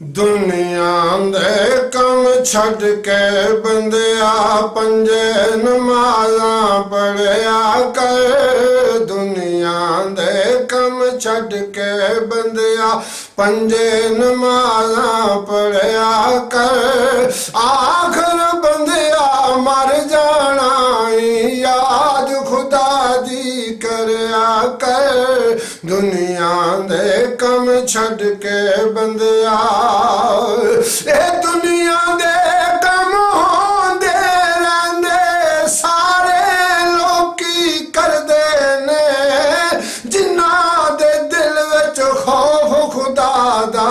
दुनिया दे कम छड़ के बंदिया पंजे नमाज़ा पढ़िया कर। दुनिया दे कम छड़ के बंदिया पंजे नमाज़ा पढ़िया कर। आखिर बंदिया मर जाना याद खुदा दी करया कर। दुनिया दे कम छड़ के बंदिया ए दुनिया दे कम होंदे रहंदे सारे लोकी करदे ने। जिन्ना दे दिल विच खौफ खुदा दा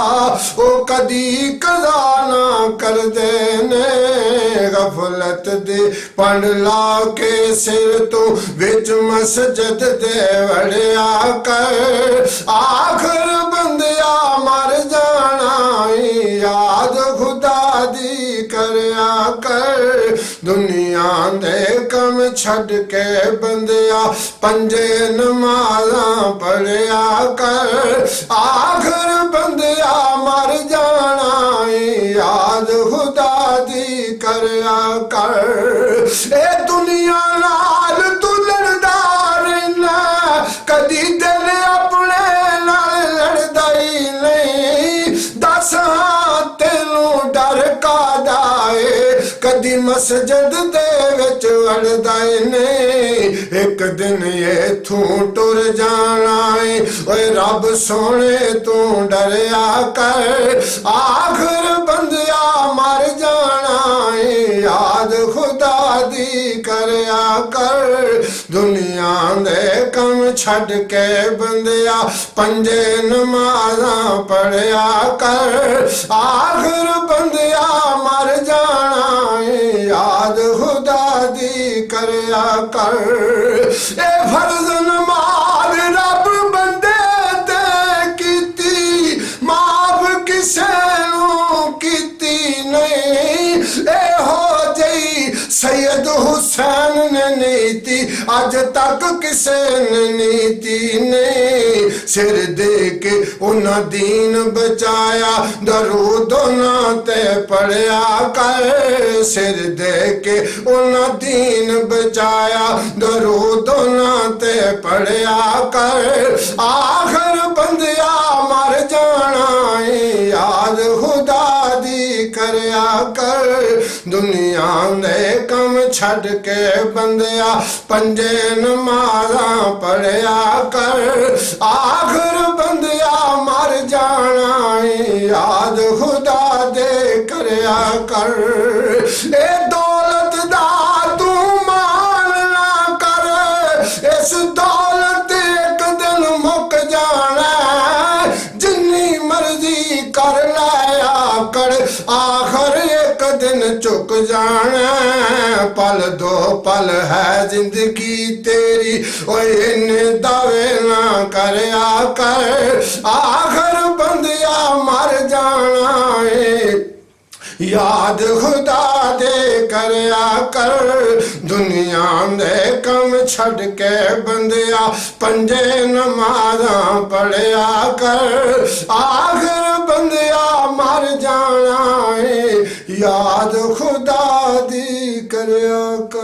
ओ कदी कज़ा ना करदे ने। गफलत दे पंड ला के सिर तो विच मस्जिद दे वड़िया कर। आखिर बंदिया मर जाना याद खुदा दी करया कर। दुनिया दे कम छड़ के बंदिया पंजे नमाज़ा पढ़िया कर। आखिर बंदिया मर जाना याद खुदा दी करया कर। ए दुनिया नाल तू लड़दा रहना कदी दिल अपने नाल लड़दा ही नहीं। दस तेनू डर कादा है कदी मस्जिद दे विच वड़दा ही नहीं। एक दिन इथों टुर जाना है ओए रब सोने तू डरिया कर। आखिर बंदिया मर जाना याद खुदा दी करया कर। दुनिया दे कम छड़ के बंदिया पंजे नमाज़ा पढ़िया कर। आखिर बंदिया मर जाना याद खुदा दी करया कर। ए फर्ज नमाज़ रब बंदे ते कीती माफ किसे नू कीती नहीं। ए हो जई सैयद हुसैन ने नीति अज तक किसे ने नीति ने। सिर दे के उन्हें दीन बचाया दरूद ना ते पढ़िया कर। सिर दे के उन्हें दीन बचाया दरूद ना ते पढ़िया कर। आखिर बंदिया मर जाना याद खुदा दी करया कर। दुनिया दे कम छड़ के बंदिया पंजे नमाज़ा पढ़िया कर। आखिर बंदिया मर जाना याद खुदा दे करया कर। ए दौलत दा तू मान ना कर इस दौलत एक दिन मुक जाना। जिन्नी मर्जी कर लाया कर आखिर एक दिन चुक जाना। पल दो पल है जिंदगी तेरी ओए इन दावे ना करया कर। आखिर बंदिया मर जाना याद खुदा दे करया कर। दुनिया दे कम छड़ के बंदिया पंजे नमाज़ा पढ़िया कर। आखिर बंदिया मर जाना याद खुदा दी करया कर।